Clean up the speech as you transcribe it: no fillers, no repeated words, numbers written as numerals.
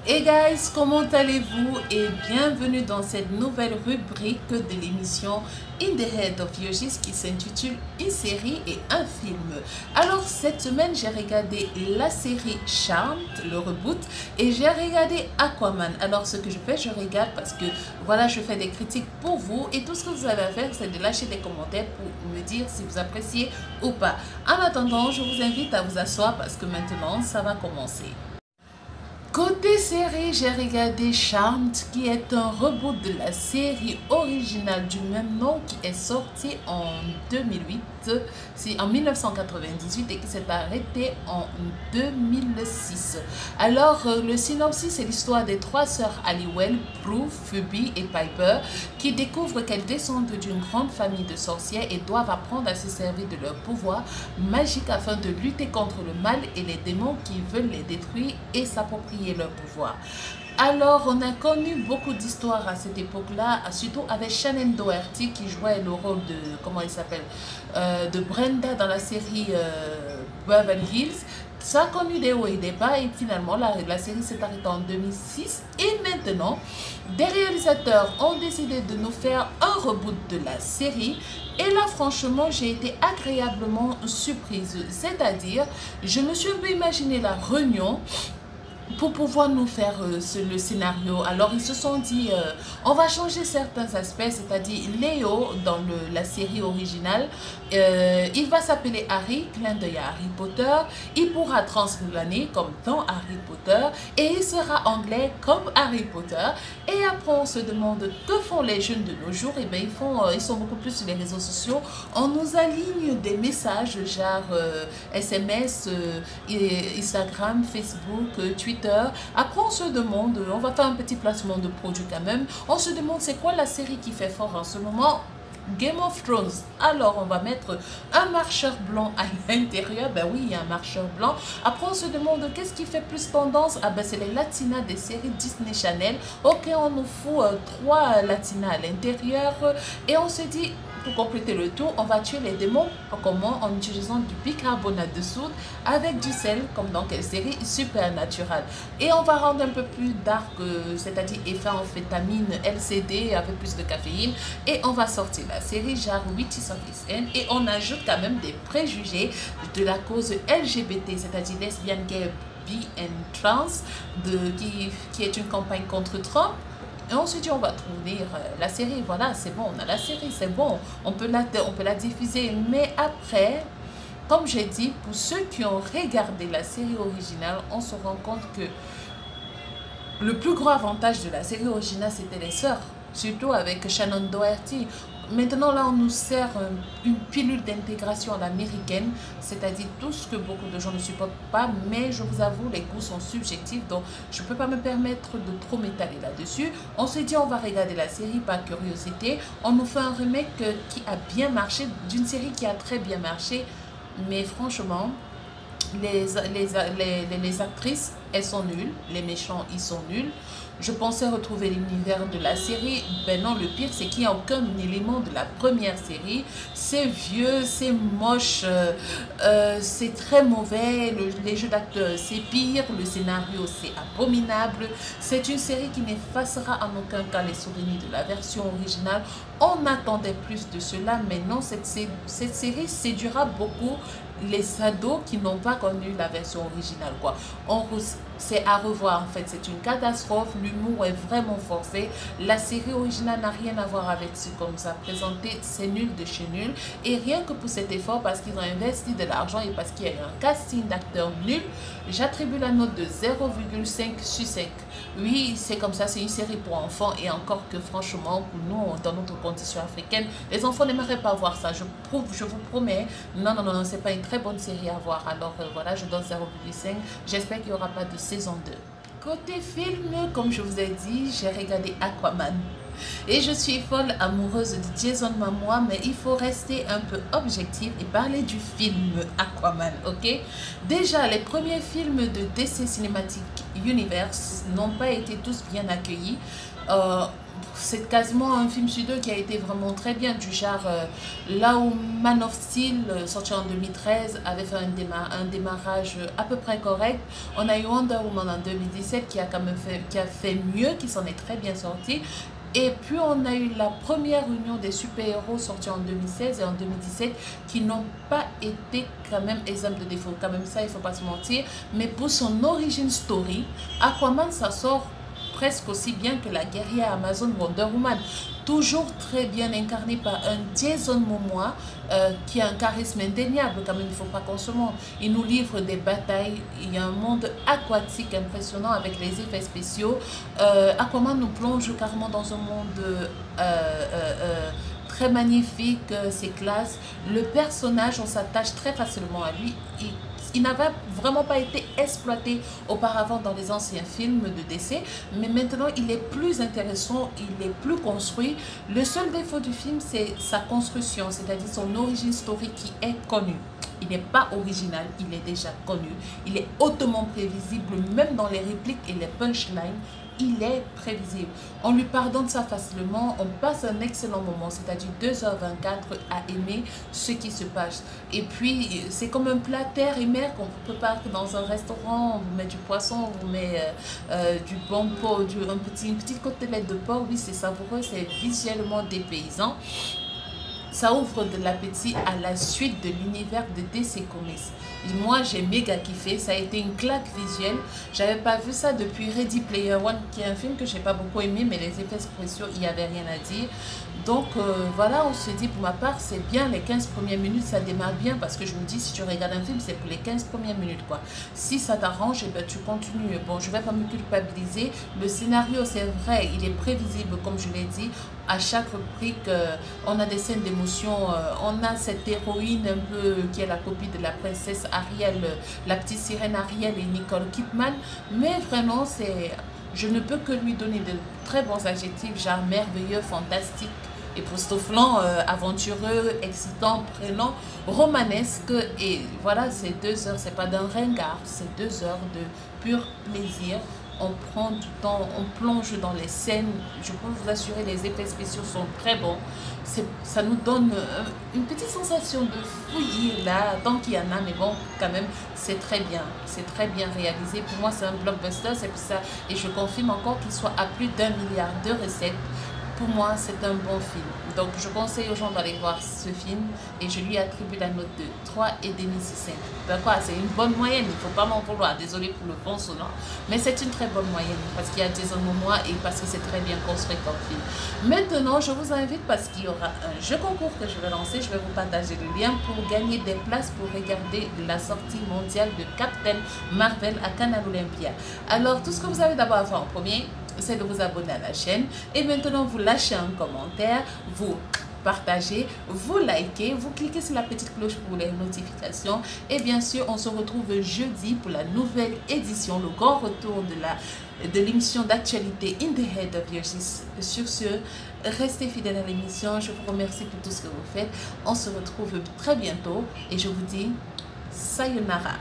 Hey guys, comment allez-vous et bienvenue dans cette nouvelle rubrique de l'émission In the Head of Yogis qui s'intitule Une série et un film. Alors cette semaine j'ai regardé la série Charmed, le reboot, et j'ai regardé Aquaman. Alors ce que je fais, je regarde parce que voilà, je fais des critiques pour vous et tout ce que vous avez à faire c'est de lâcher des commentaires pour me dire si vous appréciez ou pas. En attendant, je vous invite à vous asseoir parce que maintenant ça va commencer. Côté série, j'ai regardé Charmed, qui est un reboot de la série originale du même nom qui est sortie en 2008, en 1998 et qui s'est arrêtée en 2006. Alors, le synopsis, c'est l'histoire des trois sœurs Halliwell, Prue, Phoebe et Piper, qui découvrent qu'elles descendent d'une grande famille de sorcières et doivent apprendre à se servir de leur pouvoir magique afin de lutter contre le mal et les démons qui veulent les détruire et s'approprier leur pouvoir. Alors, on a connu beaucoup d'histoires à cette époque-là, surtout avec Shannon Doherty qui jouait le rôle de, comment il s'appelle, de Brenda dans la série Beverly Hills. Ça a connu des hauts et des bas et finalement la série s'est arrêtée en 2006 et maintenant des réalisateurs ont décidé de nous faire un reboot de la série et là franchement j'ai été agréablement surprise, c'est-à-dire je me suis un peu imaginé la réunion pour pouvoir nous faire le scénario. Alors ils se sont dit on va changer certains aspects, c'est-à-dire Léo dans la série originale il va s'appeler Harry, clin d'œil à Harry Potter, il pourra transplaner comme dans Harry Potter et il sera anglais comme Harry Potter. Et après on se demande que font les jeunes de nos jours. Et bien ils sont beaucoup plus sur les réseaux sociaux, on nous aligne des messages genre SMS, Instagram, Facebook, Twitter. Après on se demande, on va faire un petit placement de produit quand même, on se demande c'est quoi la série qui fait fort en ce moment. Game of Thrones. Alors on va mettre un marcheur blanc à l'intérieur. Ben oui, il y a un marcheur blanc. Après on se demande qu'est-ce qui fait plus tendance. Ah ben c'est les latinas des séries Disney Channel. Ok, on nous fout 3 latinas à l'intérieur et on se dit pour compléter le tout, on va tuer les démons. Comment? En utilisant du bicarbonate de soude avec du sel, comme dans quelle série Supernatural. Et on va rendre un peu plus dark, c'est-à-dire effet amphétamine, LCD avec plus de caféine. Et on va sortir la série genre Witches of East End et on ajoute quand même des préjugés de la cause LGBT, c'est-à-dire lesbienne, gay, bi and trans, qui est une campagne contre Trump. Et on se dit, on va trouver la série, voilà, c'est bon, on a la série, c'est bon, on peut la diffuser. Mais après, comme j'ai dit, pour ceux qui ont regardé la série originale, on se rend compte que le plus gros avantage de la série originale, c'était les sœurs, surtout avec Shannon Doherty. Maintenant, là, on nous sert une pilule d'intégration à l'américaine, c'est-à-dire tout ce que beaucoup de gens ne supportent pas, mais je vous avoue, les goûts sont subjectifs, donc je ne peux pas me permettre de trop m'étaler là-dessus. On s'est dit, on va regarder la série par curiosité. On nous fait un remake qui a bien marché, d'une série qui a très bien marché, mais franchement, les actrices, elles sont nulles, les méchants, ils sont nuls. Je pensais retrouver l'univers de la série. Ben non, le pire, c'est qu'il n'y a aucun élément de la première série. C'est vieux, c'est moche, c'est très mauvais. Les jeux d'acteurs, c'est pire. Le scénario, c'est abominable. C'est une série qui n'effacera en aucun cas les souvenirs de la version originale. On attendait plus de cela, mais non, cette série séduira beaucoup les ados qui n'ont pas connu la version originale, quoi. C'est à revoir en fait, c'est une catastrophe, l'humour est vraiment forcé, la série originale n'a rien à voir avec ce qu'on nous a présenté, c'est nul de chez nul. Et rien que pour cet effort, parce qu'ils ont investi de l'argent et parce qu'il y a eu un casting d'acteurs nuls, j'attribue la note de 0,5 sur 5. Oui, c'est comme ça, c'est une série pour enfants et encore que franchement, pour nous, dans notre condition africaine, les enfants n'aimeraient pas voir ça, je vous promets. Non, c'est pas une très bonne série à voir. Alors voilà, je donne 0,5. J'espère qu'il n'y aura pas de saison 2. Côté film, comme je vous ai dit, j'ai regardé Aquaman. Et je suis folle amoureuse de Jason Momoa, mais il faut rester un peu objectif et parler du film Aquaman, ok? Déjà, les premiers films de DC Cinématique Universe n'ont pas été tous bien accueillis. C'est quasiment un film sur deux qui a été vraiment très bien, du genre là où Man of Steel, sorti en 2013, avait fait un démarrage à peu près correct. On a eu Wonder Woman en 2017 qui a quand même fait mieux, qui s'en est très bien sorti. Et puis on a eu la première union des super-héros sortie en 2016 et en 2017 qui n'ont pas été quand même exemples de défauts. Quand même ça, il ne faut pas se mentir. Mais pour son origin story, Aquaman, ça sort presque aussi bien que la guerrière Amazon Wonder Woman. Toujours très bien incarné par un Jason Momoa qui a un charisme indéniable, quand même, il ne faut pas qu'on se mente. Il nous livre des batailles, il y a un monde aquatique impressionnant avec les effets spéciaux. Aquaman nous plonge carrément dans un monde très magnifique, c'est classe. Le personnage, on s'attache très facilement à lui. Il n'avait vraiment pas été exploité auparavant dans les anciens films de DC, mais maintenant il est plus intéressant, il est plus construit. Le seul défaut du film, c'est sa construction, c'est-à-dire son origin story qui est connue. Il n'est pas original, il est déjà connu. Il est hautement prévisible, même dans les répliques et les punchlines. Il est prévisible. On lui pardonne ça facilement. On passe un excellent moment, c'est-à-dire 2h24 à aimer ce qui se passe. Et puis, c'est comme un plat terre et mer qu'on peut pas dans un restaurant. On vous met du poisson, on vous met du bon pot, une petite côtelette de porc. Oui, c'est savoureux, c'est visuellement dépaysant. Ça ouvre de l'appétit à la suite de l'univers de DC Comics. Et moi, j'ai méga kiffé. Ça a été une claque visuelle. J'avais pas vu ça depuis Ready Player One, qui est un film que j'ai pas beaucoup aimé, mais les effets spéciaux, il n'y avait rien à dire. Donc voilà, on se dit pour ma part, c'est bien les 15 premières minutes, ça démarre bien parce que je me dis, si tu regardes un film, c'est pour les 15 premières minutes quoi. Si ça t'arrange, eh ben, tu continues. Bon, je vais pas me culpabiliser. Le scénario, c'est vrai, il est prévisible comme je l'ai dit. À chaque rubrique, on a des scènes d'émotion. On a cette héroïne un peu qui est la copie de la princesse Ariel, la petite sirène Ariel et Nicole Kidman. Mais vraiment, je ne peux que lui donner de très bons adjectifs, genre merveilleux, fantastique, époustouflant, aventureux, excitant, prenant, romanesque. Et voilà, c'est 2 heures, c'est pas d'un ringard, c'est 2 heures de pur plaisir. On prend du temps, on plonge dans les scènes. Je peux vous assurer, les effets spéciaux sont très bons. Ça nous donne une petite sensation de fouillis là, tant qu'il y en a, mais bon, quand même, c'est très bien réalisé. Pour moi, c'est un blockbuster, c'est pour ça. Et je confirme encore qu'il soit à plus d'1 milliard de recettes. Pour moi, c'est un bon film. Donc, je conseille aux gens d'aller voir ce film et je lui attribue la note de 3,5 sur 5. D'accord, c'est une bonne moyenne, il ne faut pas m'en vouloir. Désolé pour le bon sonore, mais c'est une très bonne moyenne parce qu'il y a Jason Momoa et parce que c'est très bien construit comme film. Maintenant, je vous invite parce qu'il y aura un jeu concours que je vais lancer. Je vais vous partager le lien pour gagner des places pour regarder la sortie mondiale de Captain Marvel à Canal Olympia. Alors, tout ce que vous avez d'abord à faire en premier, c'est de vous abonner à la chaîne et maintenant vous lâchez un commentaire, vous partagez, vous likez, vous cliquez sur la petite cloche pour les notifications et bien sûr on se retrouve jeudi pour la nouvelle édition, le grand retour de l'émission d'actualité In the Head of Yoshi. Sur ce, restez fidèles à l'émission, je vous remercie pour tout ce que vous faites, on se retrouve très bientôt et je vous dis sayonara.